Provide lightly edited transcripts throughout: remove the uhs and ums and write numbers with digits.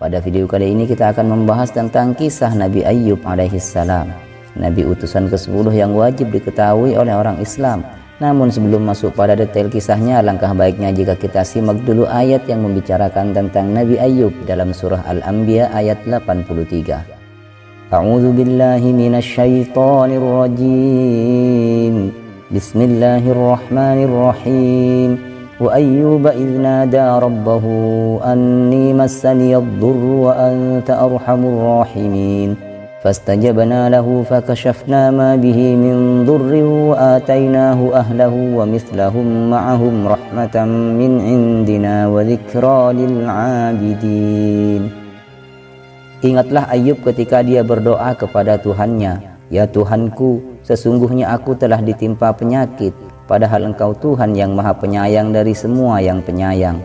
Pada video kali ini kita akan membahas tentang kisah Nabi Ayyub alaihissalam, Nabi utusan ke-10 yang wajib diketahui oleh orang Islam. Namun sebelum masuk pada detail kisahnya, alangkah baiknya jika kita simak dulu ayat yang membicarakan tentang Nabi Ayyub dalam surah Al-Anbiya ayat 83. A'udzu billahi minasy syaithanir rajim. Bismillahirrahmanirrahim. Wa ayyuba idz nada rabbahu anni massani ad-durru wa anta arhamur rahimin. Fastajabna lahu fakashafna ma bihi min dhurrin wa atainahu ahlahu wa mithlahum ma'ahum rahmatan min indina wa dzikra lil 'abidin. Ingatlah Ayyub ketika dia berdoa kepada Tuhannya, "Ya Tuhanku, sesungguhnya aku telah ditimpa penyakit, padahal Engkau Tuhan yang Maha Penyayang dari semua yang penyayang."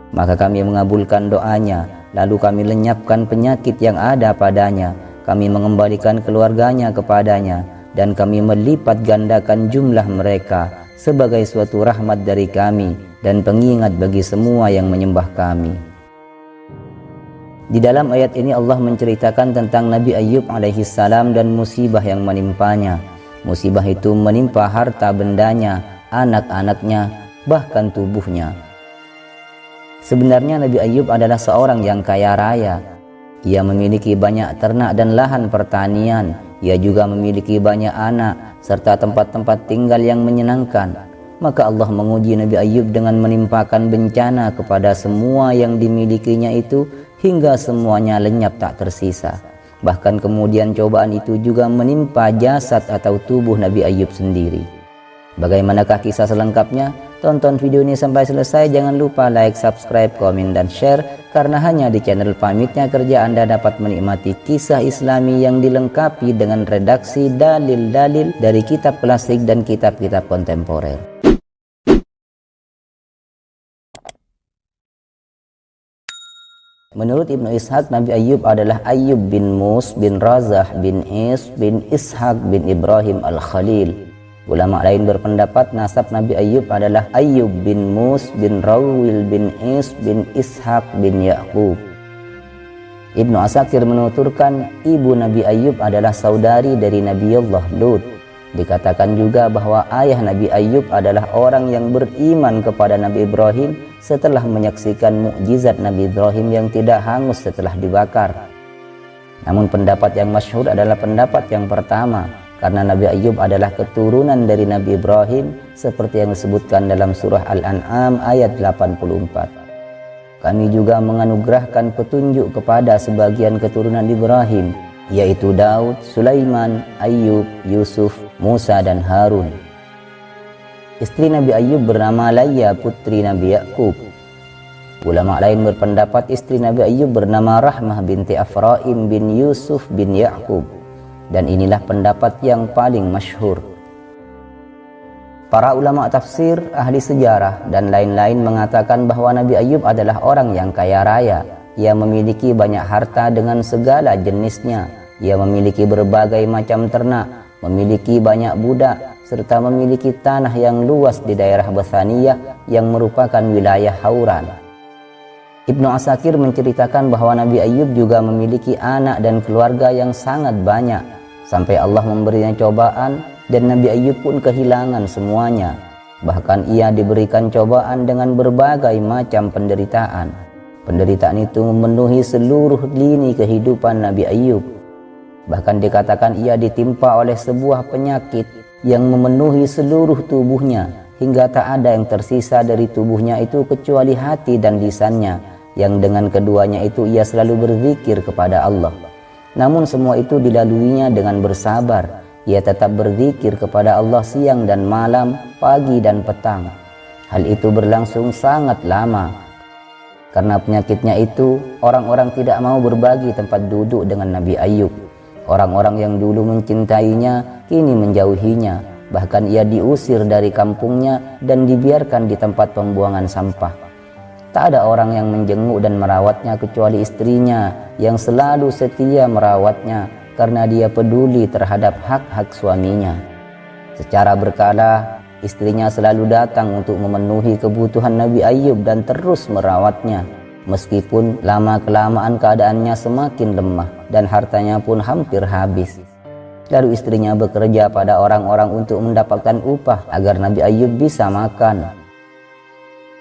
Maka kami mengabulkan doanya, lalu kami lenyapkan penyakit yang ada padanya, kami mengembalikan keluarganya kepadanya, dan kami melipat gandakan jumlah mereka sebagai suatu rahmat dari kami dan pengingat bagi semua yang menyembah kami. Di dalam ayat ini Allah menceritakan tentang Nabi Ayyub alaihissalam dan musibah yang menimpanya. Musibah itu menimpa harta bendanya, anak-anaknya, bahkan tubuhnya. Sebenarnya Nabi Ayyub adalah seorang yang kaya raya. Ia memiliki banyak ternak dan lahan pertanian. Ia juga memiliki banyak anak serta tempat-tempat tinggal yang menyenangkan. Maka Allah menguji Nabi Ayyub dengan menimpakan bencana kepada semua yang dimilikinya itu hingga semuanya lenyap tak tersisa. Bahkan kemudian cobaan itu juga menimpa jasad atau tubuh Nabi Ayyub sendiri. Bagaimanakah kisah selengkapnya? Tonton video ini sampai selesai. Jangan lupa like, subscribe, komen, dan share, karena hanya di channel Pamitnya Kerja Anda dapat menikmati kisah Islami yang dilengkapi dengan redaksi dalil-dalil dari kitab klasik dan kitab-kitab kontemporer. Menurut Ibnu Ishaq, Nabi Ayyub adalah Ayyub bin Mus bin Razah bin Is bin Ishaq bin Ibrahim al-Khalil. Ulama lain berpendapat nasab Nabi Ayyub adalah Ayyub bin Mus bin Rawil bin Is bin Ishaq bin Ya'qub. Ibnu Asakir menuturkan ibu Nabi Ayyub adalah saudari dari Nabiullah Lut. Dikatakan juga bahwa ayah Nabi Ayyub adalah orang yang beriman kepada Nabi Ibrahim setelah menyaksikan mukjizat Nabi Ibrahim yang tidak hangus setelah dibakar. Namun pendapat yang masyhur adalah pendapat yang pertama, karena Nabi Ayyub adalah keturunan dari Nabi Ibrahim seperti yang disebutkan dalam surah Al-An'am ayat 84. Kami juga menganugerahkan petunjuk kepada sebagian keturunan Ibrahim, yaitu Daud, Sulaiman, Ayyub, Yusuf, Musa, dan Harun. Istri Nabi Ayyub bernama Layya, putri Nabi Ya'qub. Ulama lain berpendapat istri Nabi Ayyub bernama Rahmah binti Afraim bin Yusuf bin Ya'qub, dan inilah pendapat yang paling masyhur. Para ulama tafsir, ahli sejarah, dan lain-lain mengatakan bahwa Nabi Ayyub adalah orang yang kaya raya. Ia memiliki banyak harta dengan segala jenisnya. Ia memiliki berbagai macam ternak, memiliki banyak budak, serta memiliki tanah yang luas di daerah Bathaniyah yang merupakan wilayah Hauran. Ibnu Asakir menceritakan bahwa Nabi Ayyub juga memiliki anak dan keluarga yang sangat banyak, sampai Allah memberinya cobaan dan Nabi Ayyub pun kehilangan semuanya. Bahkan ia diberikan cobaan dengan berbagai macam penderitaan. Penderitaan itu memenuhi seluruh lini kehidupan Nabi Ayyub. Bahkan dikatakan ia ditimpa oleh sebuah penyakit yang memenuhi seluruh tubuhnya, hingga tak ada yang tersisa dari tubuhnya itu kecuali hati dan lisannya, yang dengan keduanya itu ia selalu berzikir kepada Allah. Namun semua itu dilaluinya dengan bersabar. Ia tetap berzikir kepada Allah siang dan malam, pagi dan petang. Hal itu berlangsung sangat lama. Karena penyakitnya itu, orang-orang tidak mau berbagi tempat duduk dengan Nabi Ayyub. Orang-orang yang dulu mencintainya kini menjauhinya. Bahkan ia diusir dari kampungnya dan dibiarkan di tempat pembuangan sampah. Tak ada orang yang menjenguk dan merawatnya kecuali istrinya yang selalu setia merawatnya karena dia peduli terhadap hak-hak suaminya. Secara berkala, istrinya selalu datang untuk memenuhi kebutuhan Nabi Ayyub dan terus merawatnya. Meskipun lama-kelamaan keadaannya semakin lemah dan hartanya pun hampir habis. Lalu istrinya bekerja pada orang-orang untuk mendapatkan upah agar Nabi Ayub bisa makan.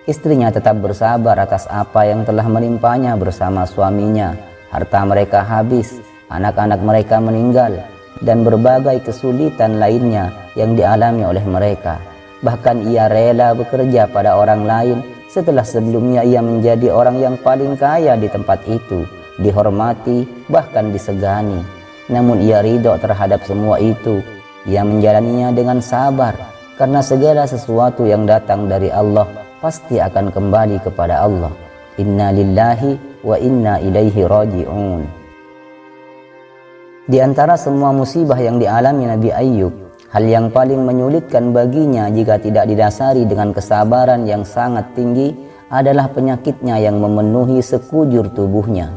Istrinya tetap bersabar atas apa yang telah menimpanya bersama suaminya. Harta mereka habis, anak-anak mereka meninggal, dan berbagai kesulitan lainnya yang dialami oleh mereka. Bahkan ia rela bekerja pada orang lain setelah sebelumnya ia menjadi orang yang paling kaya di tempat itu, dihormati bahkan disegani. Namun ia ridho terhadap semua itu. Ia menjalaninya dengan sabar, karena segala sesuatu yang datang dari Allah pasti akan kembali kepada Allah. Inna lillahi wa inna ilaihi raji'un. Di antara semua musibah yang dialami Nabi Ayub, hal yang paling menyulitkan baginya jika tidak didasari dengan kesabaran yang sangat tinggi adalah penyakitnya yang memenuhi sekujur tubuhnya.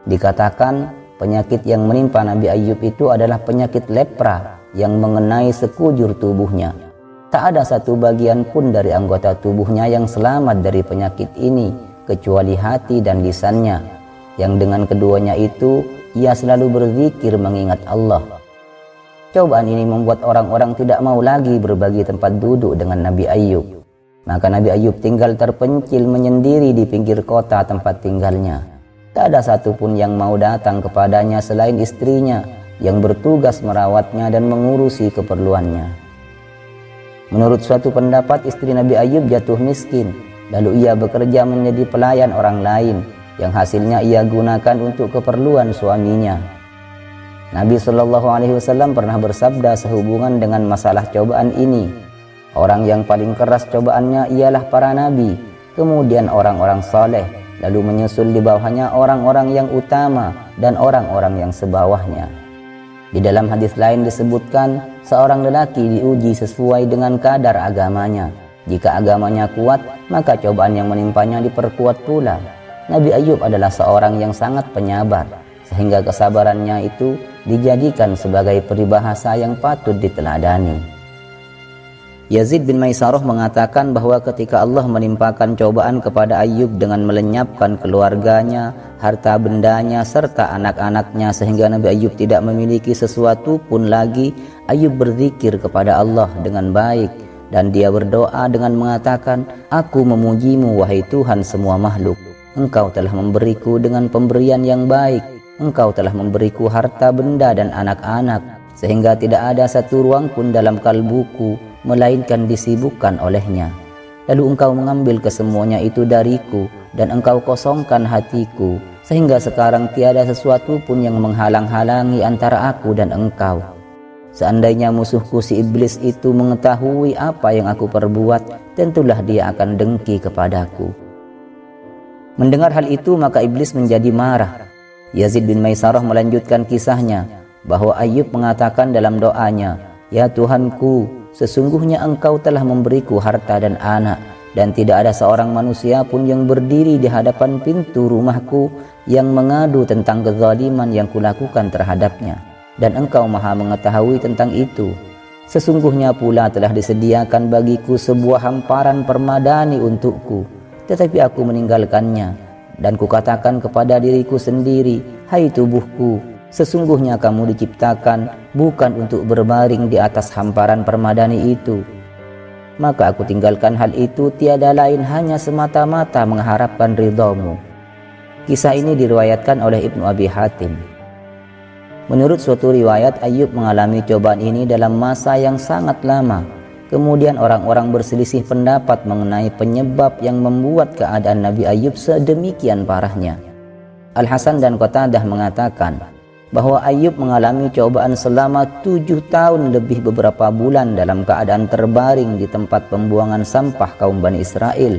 Dikatakan penyakit yang menimpa Nabi Ayub itu adalah penyakit lepra yang mengenai sekujur tubuhnya. Tak ada satu bagian pun dari anggota tubuhnya yang selamat dari penyakit ini, kecuali hati dan lisannya, yang dengan keduanya itu ia selalu berzikir mengingat Allah. Cobaan ini membuat orang-orang tidak mau lagi berbagi tempat duduk dengan Nabi Ayub. Maka Nabi Ayub tinggal terpencil menyendiri di pinggir kota tempat tinggalnya. Tak ada satupun yang mau datang kepadanya selain istrinya yang bertugas merawatnya dan mengurusi keperluannya. Menurut suatu pendapat, istri Nabi Ayub jatuh miskin, lalu ia bekerja menjadi pelayan orang lain yang hasilnya ia gunakan untuk keperluan suaminya. Nabi SAW pernah bersabda sehubungan dengan masalah cobaan ini, orang yang paling keras cobaannya ialah para nabi, kemudian orang-orang soleh, lalu menyusul di bawahnya orang-orang yang utama dan orang-orang yang sebawahnya. Di dalam hadis lain disebutkan, seorang lelaki diuji sesuai dengan kadar agamanya. Jika agamanya kuat, maka cobaan yang menimpanya diperkuat pula. Nabi Ayub adalah seorang yang sangat penyabar, sehingga kesabarannya itu dijadikan sebagai peribahasa yang patut diteladani. Yazid bin Maisarah mengatakan bahwa ketika Allah menimpakan cobaan kepada Ayub dengan melenyapkan keluarganya, harta bendanya, serta anak-anaknya sehingga Nabi Ayub tidak memiliki sesuatu pun lagi, Ayub berzikir kepada Allah dengan baik dan dia berdoa dengan mengatakan, "Aku memujimu wahai Tuhan semua makhluk. Engkau telah memberiku dengan pemberian yang baik. Engkau telah memberiku harta benda dan anak-anak, sehingga tidak ada satu ruang pun dalam kalbuku melainkan disibukkan olehnya. Lalu engkau mengambil kesemuanya itu dariku, dan engkau kosongkan hatiku, sehingga sekarang tiada sesuatu pun yang menghalang-halangi antara aku dan engkau. Seandainya musuhku si iblis itu mengetahui apa yang aku perbuat, tentulah dia akan dengki kepadaku." Mendengar hal itu, maka iblis menjadi marah. Yazid bin Maisarah melanjutkan kisahnya, bahwa Ayub mengatakan dalam doanya, "Ya Tuhanku, sesungguhnya engkau telah memberiku harta dan anak, dan tidak ada seorang manusia pun yang berdiri di hadapan pintu rumahku yang mengadu tentang kezaliman yang kulakukan terhadapnya, dan engkau maha mengetahui tentang itu. Sesungguhnya pula telah disediakan bagiku sebuah hamparan permadani untukku, tetapi aku meninggalkannya, dan kukatakan kepada diriku sendiri, hai tubuhku, sesungguhnya kamu diciptakan bukan untuk berbaring di atas hamparan permadani itu. Maka aku tinggalkan hal itu tiada lain hanya semata-mata mengharapkan ridhamu." Kisah ini diriwayatkan oleh Ibnu Abi Hatim. Menurut suatu riwayat, Ayub mengalami cobaan ini dalam masa yang sangat lama. Kemudian orang-orang berselisih pendapat mengenai penyebab yang membuat keadaan Nabi Ayub sedemikian parahnya. Al-Hasan dan Qatadah mengatakan bahwa Ayub mengalami cobaan selama 7 tahun lebih beberapa bulan dalam keadaan terbaring di tempat pembuangan sampah kaum Bani Israel,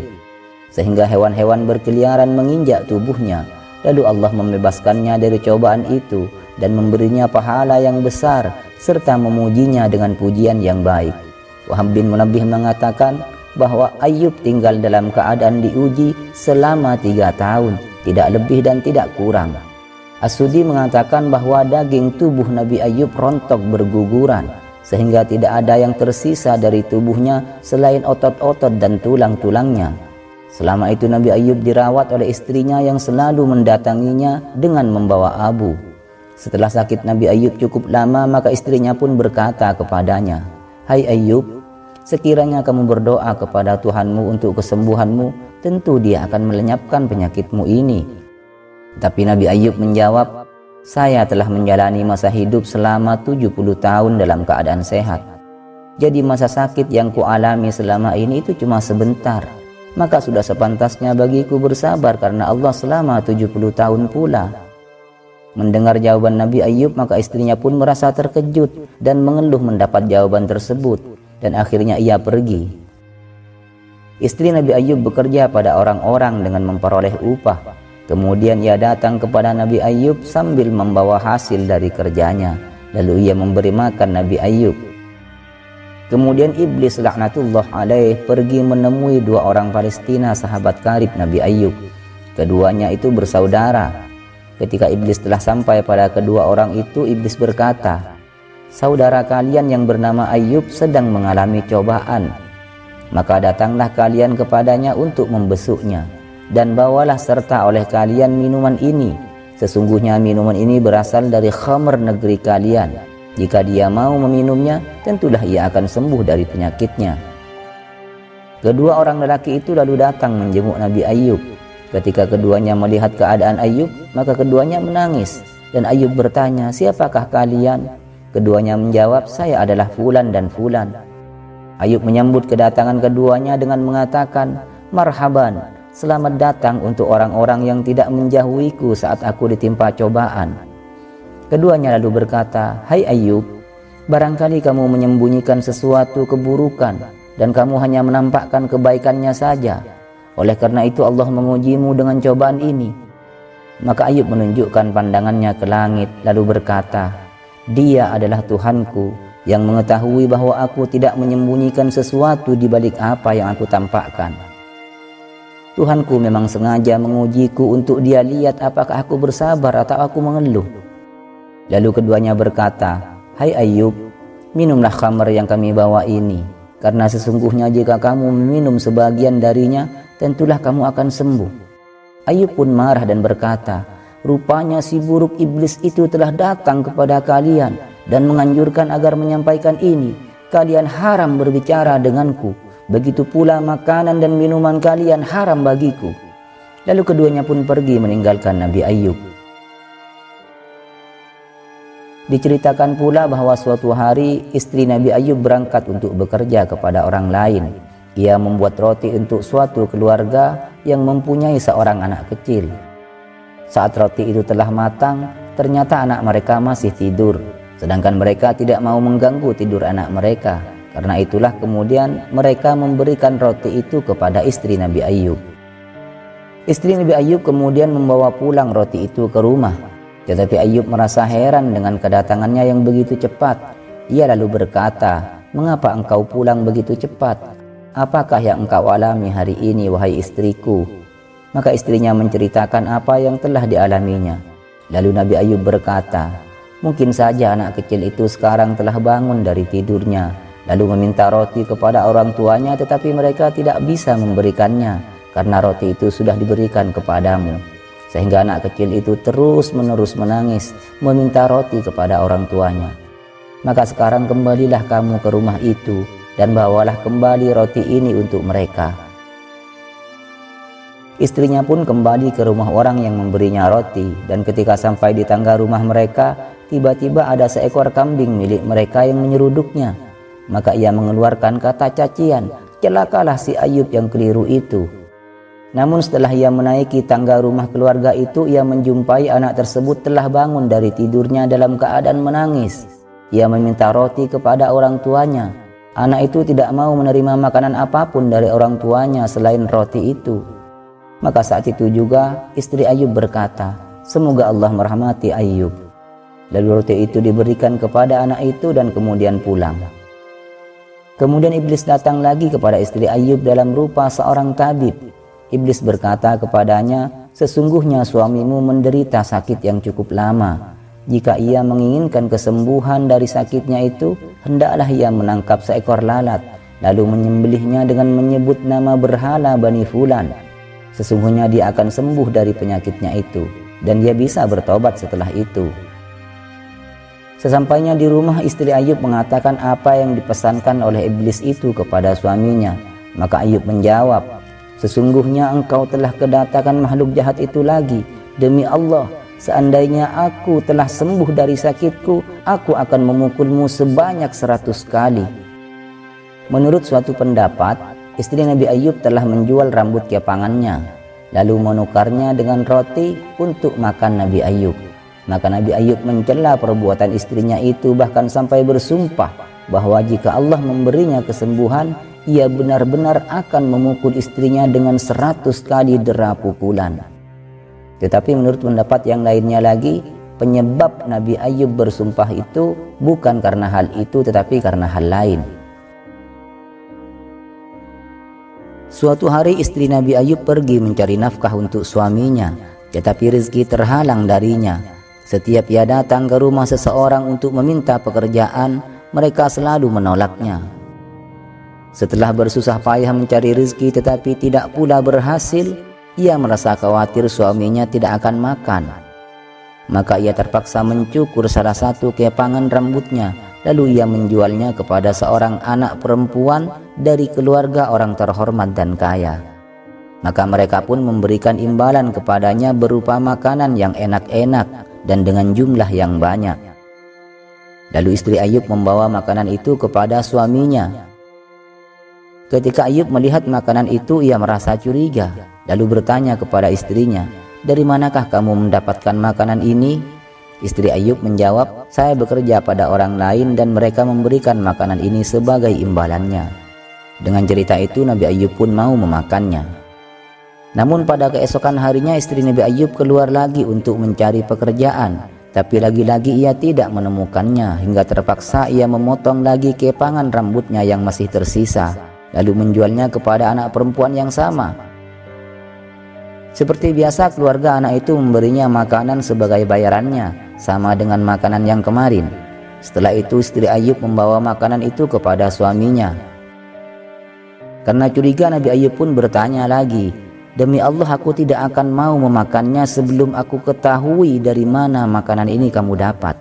sehingga hewan-hewan berkeliaran menginjak tubuhnya. Lalu Allah membebaskannya dari cobaan itu dan memberinya pahala yang besar serta memujinya dengan pujian yang baik. Wahab bin Munabbih mengatakan bahwa Ayub tinggal dalam keadaan diuji selama 3 tahun, tidak lebih dan tidak kurang. As-Sudi mengatakan bahwa daging tubuh Nabi Ayub rontok berguguran, sehingga tidak ada yang tersisa dari tubuhnya selain otot-otot dan tulang-tulangnya. Selama itu Nabi Ayub dirawat oleh istrinya yang selalu mendatanginya dengan membawa abu. Setelah sakit Nabi Ayub cukup lama, maka istrinya pun berkata kepadanya, "Hai Ayub, sekiranya kamu berdoa kepada Tuhanmu untuk kesembuhanmu, tentu Dia akan melenyapkan penyakitmu ini." Tapi Nabi Ayub menjawab, "Saya telah menjalani masa hidup selama 70 tahun dalam keadaan sehat. Jadi masa sakit yang kualami selama ini itu cuma sebentar. Maka sudah sepantasnya bagiku bersabar karena Allah selama 70 tahun pula." Mendengar jawaban Nabi Ayub, maka istrinya pun merasa terkejut dan mengeluh mendapat jawaban tersebut, dan akhirnya ia pergi. Istri Nabi Ayub bekerja pada orang-orang dengan memperoleh upah. Kemudian ia datang kepada Nabi Ayub sambil membawa hasil dari kerjanya. Lalu ia memberi makan Nabi Ayub. Kemudian iblis laknatullah alaih pergi menemui dua orang Palestina sahabat karib Nabi Ayub. Keduanya itu bersaudara. Ketika iblis telah sampai pada kedua orang itu, iblis berkata, "Saudara kalian yang bernama Ayub sedang mengalami cobaan. Maka datanglah kalian kepadanya untuk membesuknya, dan bawalah serta oleh kalian minuman ini. Sesungguhnya minuman ini berasal dari khamr negeri kalian. Jika dia mau meminumnya, tentulah ia akan sembuh dari penyakitnya." Kedua orang lelaki itu lalu datang menjenguk Nabi Ayub. Ketika keduanya melihat keadaan Ayub, maka keduanya menangis. Dan Ayub bertanya, "Siapakah kalian?" Keduanya menjawab, "Saya adalah fulan dan fulan." Ayub menyambut kedatangan keduanya dengan mengatakan, "Marhaban, selamat datang untuk orang-orang yang tidak menjauhiku saat aku ditimpa cobaan." Keduanya lalu berkata, "Hai Ayub, barangkali kamu menyembunyikan sesuatu keburukan dan kamu hanya menampakkan kebaikannya saja. Oleh karena itu Allah mengujimu dengan cobaan ini." Maka Ayub menunjukkan pandangannya ke langit lalu berkata, "Dia adalah Tuhanku yang mengetahui bahwa aku tidak menyembunyikan sesuatu di balik apa yang aku tampakkan. Tuhanku memang sengaja mengujiku untuk Dia lihat apakah aku bersabar atau aku mengeluh." Lalu keduanya berkata, "Hai Ayub, minumlah khamr yang kami bawa ini, karena sesungguhnya jika kamu meminum sebagian darinya, tentulah kamu akan sembuh." Ayub pun marah dan berkata, "Rupanya si buruk iblis itu telah datang kepada kalian dan menganjurkan agar menyampaikan ini. Kalian haram berbicara denganku, begitu pula makanan dan minuman kalian haram bagiku." Lalu keduanya pun pergi meninggalkan Nabi Ayub. Diceritakan pula bahwa suatu hari istri Nabi Ayub berangkat untuk bekerja kepada orang lain. Ia membuat roti untuk suatu keluarga yang mempunyai seorang anak kecil. Saat roti itu telah matang, ternyata anak mereka masih tidur, sedangkan mereka tidak mau mengganggu tidur anak mereka. Karena itulah kemudian mereka memberikan roti itu kepada istri Nabi Ayub. Istri Nabi Ayub kemudian membawa pulang roti itu ke rumah. Tetapi Ayub merasa heran dengan kedatangannya yang begitu cepat. Ia lalu berkata, "Mengapa engkau pulang begitu cepat? Apakah yang engkau alami hari ini, wahai istriku?" Maka istrinya menceritakan apa yang telah dialaminya. Lalu Nabi Ayub berkata, "Mungkin saja anak kecil itu sekarang telah bangun dari tidurnya, lalu meminta roti kepada orang tuanya, tetapi mereka tidak bisa memberikannya, karena roti itu sudah diberikan kepadamu. Sehingga anak kecil itu terus-menerus menangis, meminta roti kepada orang tuanya. Maka sekarang kembalilah kamu ke rumah itu, dan bawalah kembali roti ini untuk mereka." Istrinya pun kembali ke rumah orang yang memberinya roti, dan ketika sampai di tangga rumah mereka, tiba-tiba ada seekor kambing milik mereka yang menyeruduknya. Maka ia mengeluarkan kata cacian, "Celakalah si Ayub yang keliru itu." Namun setelah ia menaiki tangga rumah keluarga itu, ia menjumpai anak tersebut telah bangun dari tidurnya dalam keadaan menangis. Ia meminta roti kepada orang tuanya. Anak itu tidak mau menerima makanan apapun dari orang tuanya selain roti itu. Maka saat itu juga istri Ayub berkata, "Semoga Allah merahmati Ayub." Lalu roti itu diberikan kepada anak itu dan kemudian pulang. Kemudian iblis datang lagi kepada istri Ayub dalam rupa seorang tabib. Iblis berkata kepadanya, "Sesungguhnya suamimu menderita sakit yang cukup lama. Jika ia menginginkan kesembuhan dari sakitnya itu, hendaklah ia menangkap seekor lalat, lalu menyembelihnya dengan menyebut nama berhala Bani Fulan. Sesungguhnya dia akan sembuh dari penyakitnya itu, dan dia bisa bertobat setelah itu. Sesampainya di rumah, istri Ayub mengatakan apa yang dipesankan oleh iblis itu kepada suaminya. Maka Ayub menjawab, "Sesungguhnya engkau telah kedatangan makhluk jahat itu lagi. Demi Allah, seandainya aku telah sembuh dari sakitku, aku akan memukulmu sebanyak 100 kali." Menurut suatu pendapat, istri Nabi Ayub telah menjual rambut kepangannya, lalu menukarnya dengan roti untuk makan Nabi Ayub. Maka Nabi Ayub mencela perbuatan istrinya itu, bahkan sampai bersumpah bahwa jika Allah memberinya kesembuhan, ia benar-benar akan memukul istrinya dengan 100 kali dera pukulan. Tetapi menurut pendapat yang lainnya lagi, penyebab Nabi Ayub bersumpah itu bukan karena hal itu, tetapi karena hal lain. Suatu hari istri Nabi Ayub pergi mencari nafkah untuk suaminya, tetapi rezeki terhalang darinya. Setiap ia datang ke rumah seseorang untuk meminta pekerjaan, mereka selalu menolaknya. Setelah bersusah payah mencari rezeki tetapi tidak pula berhasil, ia merasa khawatir suaminya tidak akan makan. Maka ia terpaksa mencukur salah satu kepangan rambutnya, lalu ia menjualnya kepada seorang anak perempuan dari keluarga orang terhormat dan kaya. Maka mereka pun memberikan imbalan kepadanya berupa makanan yang enak-enak dan dengan jumlah yang banyak. Lalu istri Ayub membawa makanan itu kepada suaminya. Ketika Ayub melihat makanan itu, ia merasa curiga, lalu bertanya kepada istrinya, "Dari manakah kamu mendapatkan makanan ini?" Istri Ayub menjawab, "Saya bekerja pada orang lain dan mereka memberikan makanan ini sebagai imbalannya." Dengan cerita itu Nabi Ayub pun mau memakannya. Namun pada keesokan harinya istri Nabi Ayub keluar lagi untuk mencari pekerjaan, tapi lagi-lagi ia tidak menemukannya, hingga terpaksa ia memotong lagi kepangan rambutnya yang masih tersisa, lalu menjualnya kepada anak perempuan yang sama. Seperti biasa, keluarga anak itu memberinya makanan sebagai bayarannya, sama dengan makanan yang kemarin. Setelah itu istri Ayub membawa makanan itu kepada suaminya. Karena curiga, Nabi Ayub pun bertanya lagi, "Demi Allah, aku tidak akan mau memakannya sebelum aku ketahui dari mana makanan ini kamu dapat."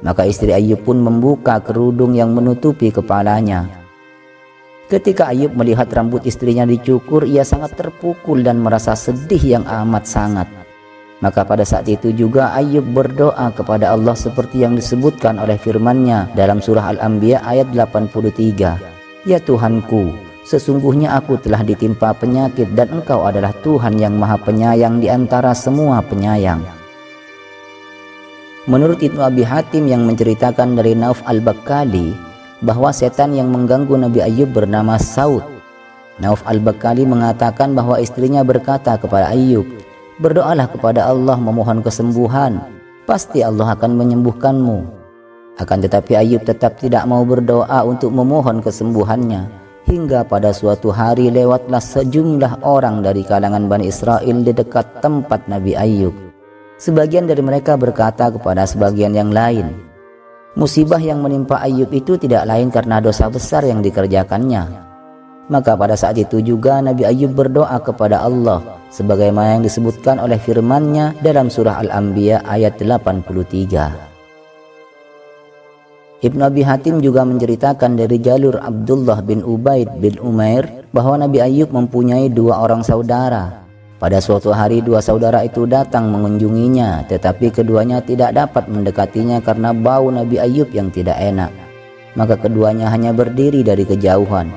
Maka istri Ayub pun membuka kerudung yang menutupi kepalanya. Ketika Ayub melihat rambut istrinya dicukur, ia sangat terpukul dan merasa sedih yang amat sangat. Maka pada saat itu juga Ayub berdoa kepada Allah seperti yang disebutkan oleh firman-Nya dalam surah Al-Anbiya ayat 83, "Ya Tuhanku, sesungguhnya aku telah ditimpa penyakit dan Engkau adalah Tuhan yang Maha Penyayang di antara semua penyayang." Menurut Ibnu Abi Hatim yang menceritakan dari Nauf al-Bakkali bahwa setan yang mengganggu Nabi Ayub bernama Saud. Nauf al-Bakkali mengatakan bahwa istrinya berkata kepada Ayub, "Berdoalah kepada Allah memohon kesembuhan, pasti Allah akan menyembuhkanmu." Akan tetapi Ayub tetap tidak mau berdoa untuk memohon kesembuhannya. Hingga pada suatu hari lewatlah sejumlah orang dari kalangan Bani Israel di dekat tempat Nabi Ayub. Sebagian dari mereka berkata kepada sebagian yang lain, musibah yang menimpa Ayub itu tidak lain karena dosa besar yang dikerjakannya. Maka pada saat itu juga Nabi Ayub berdoa kepada Allah sebagaimana yang disebutkan oleh firman-Nya dalam surah Al-Anbiya ayat 83. Ibnu Abi Hatim juga menceritakan dari jalur Abdullah bin Ubaid bin Umair bahwa Nabi Ayub mempunyai 2 orang saudara. Pada suatu hari 2 saudara itu datang mengunjunginya, tetapi keduanya tidak dapat mendekatinya karena bau Nabi Ayub yang tidak enak. Maka keduanya hanya berdiri dari kejauhan.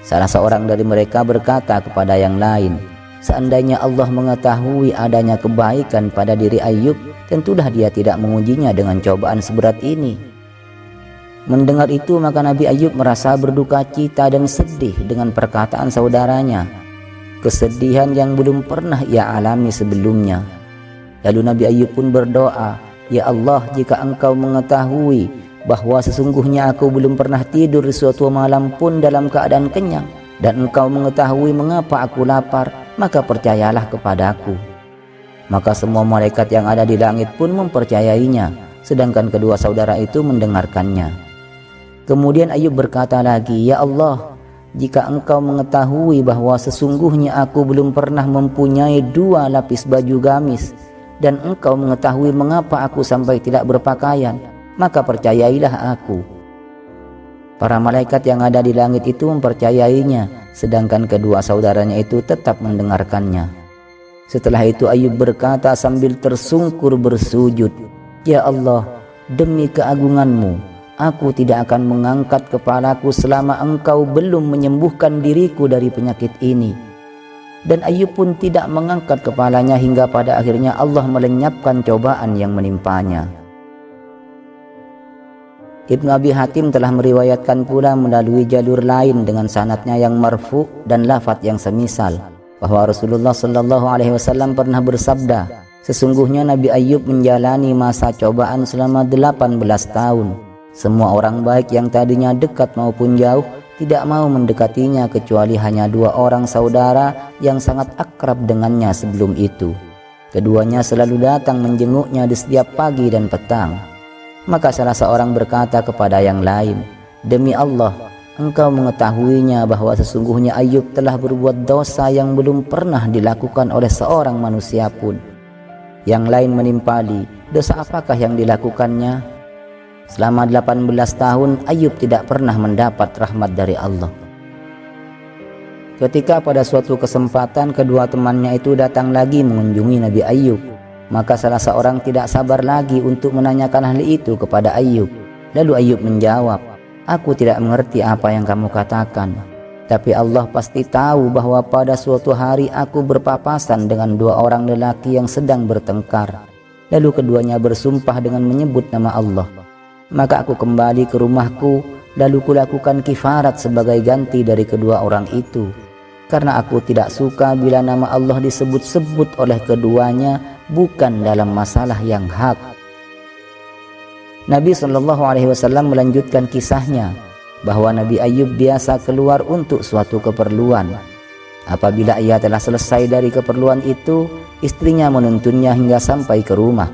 Salah seorang dari mereka berkata kepada yang lain, "Seandainya Allah mengetahui adanya kebaikan pada diri Ayub, tentulah dia tidak mengujinya dengan cobaan seberat ini." Mendengar itu maka Nabi Ayub merasa berduka cita dan sedih dengan perkataan saudaranya, kesedihan yang belum pernah ia alami sebelumnya. Lalu Nabi Ayub pun berdoa, "Ya Allah, jika Engkau mengetahui bahwa sesungguhnya aku belum pernah tidur di suatu malam pun dalam keadaan kenyang, dan Engkau mengetahui mengapa aku lapar, maka percayalah kepadaku." Maka semua malaikat yang ada di langit pun mempercayainya, sedangkan kedua saudara itu mendengarkannya. Kemudian Ayub berkata lagi, "Ya Allah, jika engkau mengetahui bahwa sesungguhnya aku belum pernah mempunyai 2 lapis baju gamis, dan engkau mengetahui mengapa aku sampai tidak berpakaian, maka percayailah aku." Para malaikat yang ada di langit itu mempercayainya, sedangkan kedua saudaranya itu tetap mendengarkannya. Setelah itu Ayub berkata sambil tersungkur bersujud, "Ya Allah, demi keagunganmu, aku tidak akan mengangkat kepalaku selama engkau belum menyembuhkan diriku dari penyakit ini." Dan Ayub pun tidak mengangkat kepalanya hingga pada akhirnya Allah melenyapkan cobaan yang menimpanya. Ibnu Abi Hatim telah meriwayatkan pula melalui jalur lain dengan sanadnya yang marfu dan lafadz yang semisal, bahwa Rasulullah Shallallahu Alaihi Wasallam pernah bersabda, "Sesungguhnya Nabi Ayub menjalani masa cobaan selama 18 tahun. Semua orang baik yang tadinya dekat maupun jauh tidak mau mendekatinya kecuali hanya 2 orang saudara yang sangat akrab dengannya sebelum itu. Keduanya selalu datang menjenguknya di setiap pagi dan petang." Maka salah seorang berkata kepada yang lain, "Demi Allah, engkau mengetahuinya bahwa sesungguhnya Ayub telah berbuat dosa yang belum pernah dilakukan oleh seorang manusia pun." Yang lain menimpali, "Dosa apakah yang dilakukannya?" Selama 18 tahun Ayub tidak pernah mendapat rahmat dari Allah. Ketika pada suatu kesempatan kedua temannya itu datang lagi mengunjungi Nabi Ayub, maka salah seorang tidak sabar lagi untuk menanyakan hal itu kepada Ayub. Lalu Ayub menjawab, "Aku tidak mengerti apa yang kamu katakan, tapi Allah pasti tahu bahwa pada suatu hari aku berpapasan dengan 2 orang lelaki yang sedang bertengkar. Lalu keduanya bersumpah dengan menyebut nama Allah. Maka aku kembali ke rumahku, lalu kulakukan kifarat sebagai ganti dari kedua orang itu, karena aku tidak suka bila nama Allah disebut-sebut oleh keduanya bukan dalam masalah yang hak." Nabi Shallallahu Alaihi Wasallam melanjutkan kisahnya bahwa Nabi Ayub biasa keluar untuk suatu keperluan. Apabila ia telah selesai dari keperluan itu, istrinya menuntunnya hingga sampai ke rumah.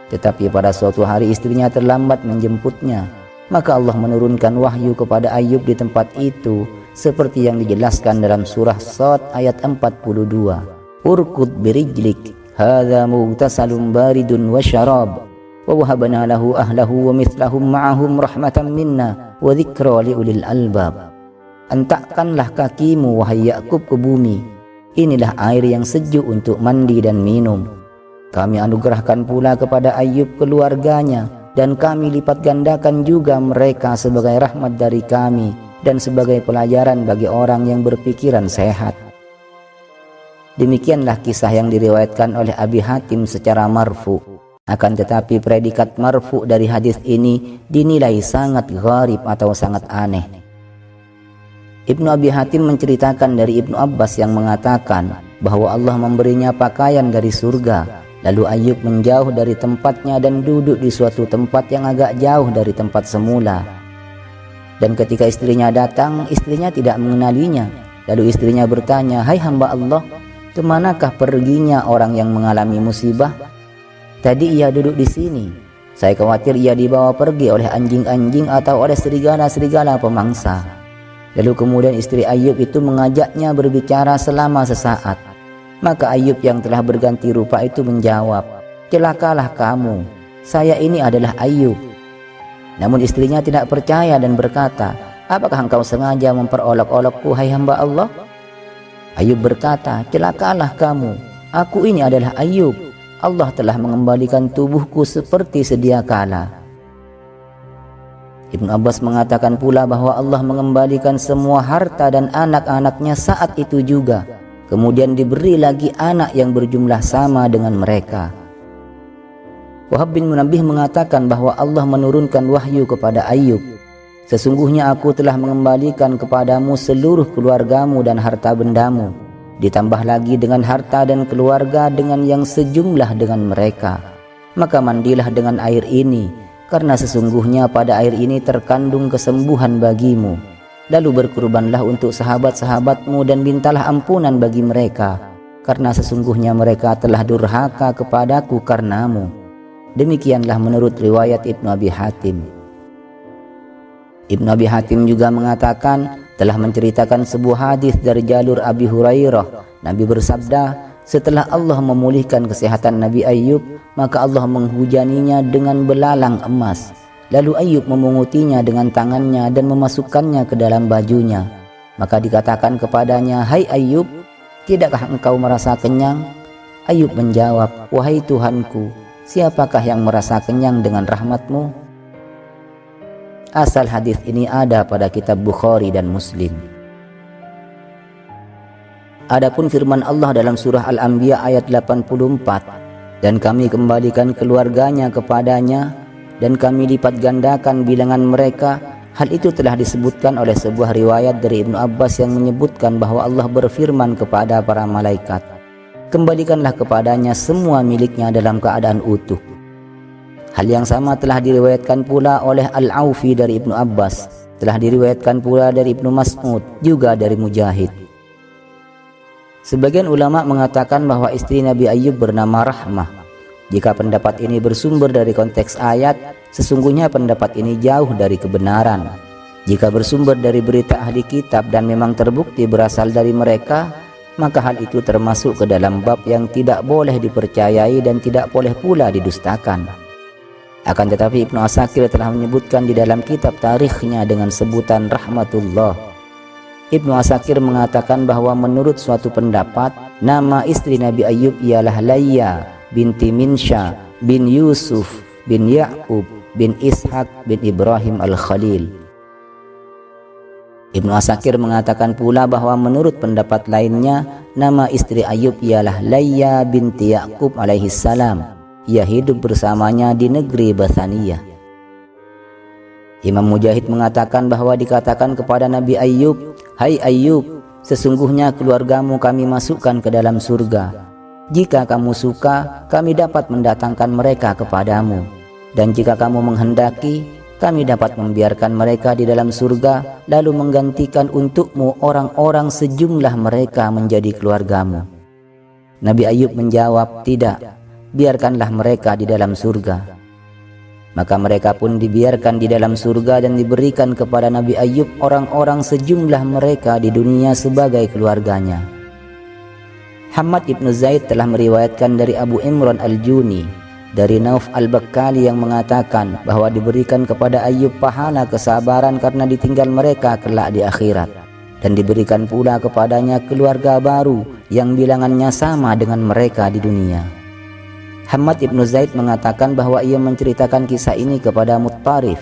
Tetapi pada suatu hari istrinya terlambat menjemputnya, maka Allah menurunkan wahyu kepada Ayub di tempat itu seperti yang dijelaskan dalam surah Shad ayat 42, "Urkud birijlik, hadza mughtasalun baridun wa syarab, wa wahabna lahu ahlahu wa mithlahum ma'ahum rahmatan minna wa dzikra liulil albab." Hentakkanlah kakimu wahai Yakub ke bumi, inilah air yang sejuk untuk mandi dan minum. Kami anugerahkan pula kepada Ayub keluarganya, dan kami lipat gandakan juga mereka sebagai rahmat dari kami dan sebagai pelajaran bagi orang yang berpikiran sehat. Demikianlah kisah yang diriwayatkan oleh Abi Hatim secara marfu. Akan tetapi predikat marfu dari hadis ini dinilai sangat gharib atau sangat aneh. Ibnu Abi Hatim menceritakan dari Ibnu Abbas yang mengatakan bahwa Allah memberinya pakaian dari surga. Lalu Ayub menjauh dari tempatnya dan duduk di suatu tempat yang agak jauh dari tempat semula. Dan ketika istrinya datang, istrinya tidak mengenalinya. Lalu istrinya bertanya, "Hai hamba Allah, kemanakah perginya orang yang mengalami musibah? Tadi ia duduk di sini. Saya khawatir ia dibawa pergi oleh anjing-anjing atau oleh serigala-serigala pemangsa." Lalu kemudian istri Ayub itu mengajaknya berbicara selama sesaat. Maka Ayub yang telah berganti rupa itu menjawab, "Celakalah kamu, saya ini adalah Ayub." Namun istrinya tidak percaya dan berkata, "Apakah engkau sengaja memperolok-olokku, hai hamba Allah?" Ayub berkata, "Celakalah kamu, aku ini adalah Ayub. Allah telah mengembalikan tubuhku seperti sedia kala." Ibnu Abbas mengatakan pula bahwa Allah mengembalikan semua harta dan anak-anaknya saat itu juga. Kemudian diberi lagi anak yang berjumlah sama dengan mereka. Wahab bin Munabbih mengatakan bahwa Allah menurunkan wahyu kepada Ayub, "Sesungguhnya aku telah mengembalikan kepadamu seluruh keluargamu dan harta bendamu, ditambah lagi dengan harta dan keluarga dengan yang sejumlah dengan mereka. Maka mandilah dengan air ini, karena sesungguhnya pada air ini terkandung kesembuhan bagimu. Lalu berkurbanlah untuk sahabat-sahabatmu dan mintalah ampunan bagi mereka, karena sesungguhnya mereka telah durhaka kepadaku karenamu." Demikianlah menurut riwayat Ibnu Abi Hatim. Ibnu Abi Hatim juga mengatakan telah menceritakan sebuah hadis dari jalur Abi Hurairah. Nabi bersabda, setelah Allah memulihkan kesehatan Nabi Ayyub, maka Allah menghujaninya dengan belalang emas. Lalu Ayyub memungutinya dengan tangannya dan memasukkannya ke dalam bajunya. Maka dikatakan kepadanya, "Hai Ayyub, tidakkah engkau merasa kenyang?" Ayyub menjawab, "Wahai Tuhanku, siapakah yang merasa kenyang dengan rahmat-Mu?" Asal hadis ini ada pada kitab Bukhari dan Muslim. Adapun firman Allah dalam surah Al-Anbiya ayat 84, "Dan kami kembalikan keluarganya kepadanya, dan kami lipat gandakan bilangan mereka." Hal itu telah disebutkan oleh sebuah riwayat dari Ibnu Abbas yang menyebutkan bahwa Allah berfirman kepada para malaikat, "Kembalikanlah kepadanya semua miliknya dalam keadaan utuh." Hal yang sama telah diriwayatkan pula oleh Al-Aufi dari Ibnu Abbas, telah diriwayatkan pula dari Ibnu Mas'ud, juga dari Mujahid. Sebagian ulama mengatakan bahwa istri Nabi Ayyub bernama Rahmah. Jika pendapat ini bersumber dari konteks ayat, sesungguhnya pendapat ini jauh dari kebenaran. Jika bersumber dari berita ahli kitab dan memang terbukti berasal dari mereka, maka hal itu termasuk ke dalam bab yang tidak boleh dipercayai dan tidak boleh pula didustakan. Akan tetapi Ibnu Asakir telah menyebutkan di dalam kitab tarikhnya dengan sebutan Rahmatullah. Ibnu Asakir mengatakan bahwa menurut suatu pendapat, nama istri Nabi Ayyub ialah Layya binti Minsha bin Yusuf bin Ya'qub bin Ishaq bin Ibrahim al-Khalil. Ibnu Asakir mengatakan pula bahwa menurut pendapat lainnya, nama istri Ayyub ialah Layya binti Ya'qub alaihi salam. Ia hidup bersamanya di negeri Bathaniyah. Imam Mujahid mengatakan bahwa dikatakan kepada Nabi Ayyub, "Hai Ayyub, sesungguhnya keluargamu kami masukkan ke dalam surga. Jika kamu suka, kami dapat mendatangkan mereka kepadamu. Dan jika kamu menghendaki, kami dapat membiarkan mereka di dalam surga, lalu menggantikan untukmu orang-orang sejumlah mereka menjadi keluargamu." Nabi Ayyub menjawab, "Tidak, biarkanlah mereka di dalam surga." Maka mereka pun dibiarkan di dalam surga dan diberikan kepada Nabi Ayyub orang-orang sejumlah mereka di dunia sebagai keluarganya. Hammad ibn Zaid telah meriwayatkan dari Abu Imran al-Juni dari Nauf al-Bakkali yang mengatakan bahwa diberikan kepada Ayyub pahala kesabaran karena ditinggal mereka kelak di akhirat, dan diberikan pula kepadanya keluarga baru yang bilangannya sama dengan mereka di dunia. Hammad ibn Zaid mengatakan bahwa ia menceritakan kisah ini kepada Muttarif.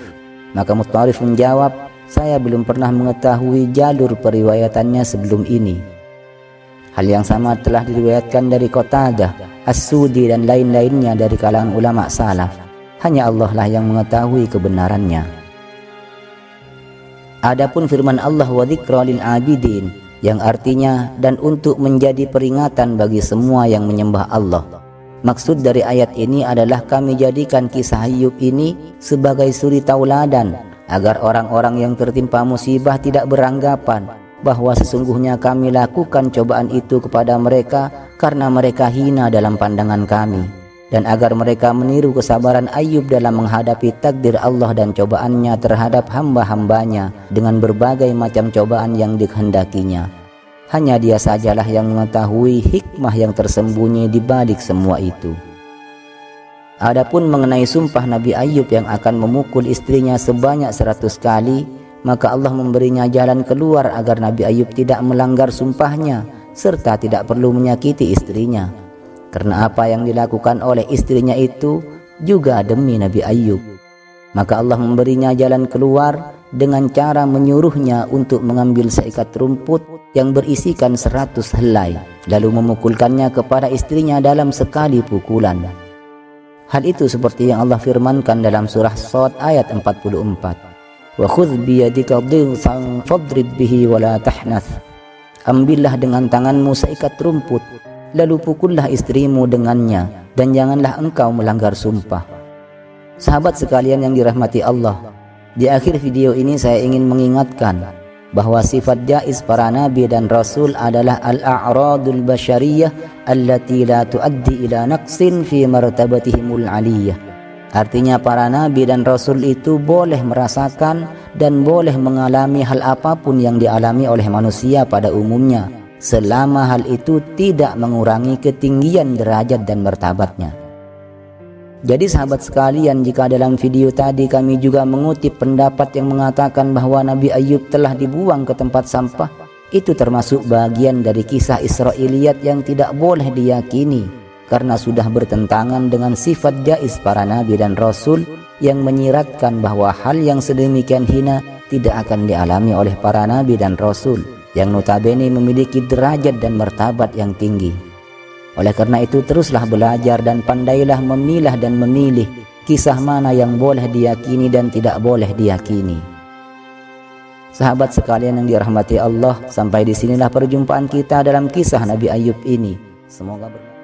Maka Muttarif menjawab, "Saya belum pernah mengetahui jalur periwayatannya sebelum ini." Hal yang sama telah diriwayatkan dari Qatadah, As-Sudi dan lain-lainnya dari kalangan ulama salaf. Hanya Allah lah yang mengetahui kebenarannya. Adapun firman Allah, "Wa dzikra lil abidin," yang artinya dan untuk menjadi peringatan bagi semua yang menyembah Allah. Maksud dari ayat ini adalah kami jadikan kisah Ayyub ini sebagai suri tauladan agar orang-orang yang tertimpa musibah tidak beranggapan bahwa sesungguhnya kami lakukan cobaan itu kepada mereka karena mereka hina dalam pandangan kami, dan agar mereka meniru kesabaran Ayyub dalam menghadapi takdir Allah dan cobaannya terhadap hamba-hambanya dengan berbagai macam cobaan yang dikehendakinya. Hanya Dia sajalah yang mengetahui hikmah yang tersembunyi di balik semua itu. Adapun mengenai sumpah Nabi Ayyub yang akan memukul istrinya sebanyak 100 kali, maka Allah memberinya jalan keluar agar Nabi Ayyub tidak melanggar sumpahnya serta tidak perlu menyakiti istrinya. Karena apa yang dilakukan oleh istrinya itu juga demi Nabi Ayyub. Maka Allah memberinya jalan keluar dengan cara menyuruhnya untuk mengambil seikat rumput yang berisikan 100 helai, lalu memukulkannya kepada istrinya dalam sekali pukulan. Hal itu seperti yang Allah firmankan dalam surah Shad ayat 44. "Wa khudh biyadika dhigsan fadrib bihi wa la tahnath." Ambillah dengan tanganmu seikat rumput, lalu pukullah istrimu dengannya, dan janganlah engkau melanggar sumpah. Sahabat sekalian yang dirahmati Allah, di akhir video ini saya ingin mengingatkan bahwa sifat jaiz para nabi dan rasul adalah al-a'radul basyariyah allati la tuaddi ila naqsin fi martabatihimul aliyah. Artinya para nabi dan rasul itu boleh merasakan dan boleh mengalami hal apapun yang dialami oleh manusia pada umumnya, selama hal itu tidak mengurangi ketinggian derajat dan martabatnya. Jadi sahabat sekalian, jika dalam video tadi kami juga mengutip pendapat yang mengatakan bahwa Nabi Ayub telah dibuang ke tempat sampah, itu termasuk bagian dari kisah Israiliyat yang tidak boleh diyakini, karena sudah bertentangan dengan sifat jaiz para nabi dan rasul yang menyiratkan bahwa hal yang sedemikian hina tidak akan dialami oleh para nabi dan rasul yang notabene memiliki derajat dan martabat yang tinggi. Oleh karena itu, teruslah belajar dan pandailah memilah dan memilih kisah mana yang boleh diyakini dan tidak boleh diyakini. Sahabat sekalian yang dirahmati Allah, sampai disinilah perjumpaan kita dalam kisah Nabi Ayub ini. Semoga bermanfaat.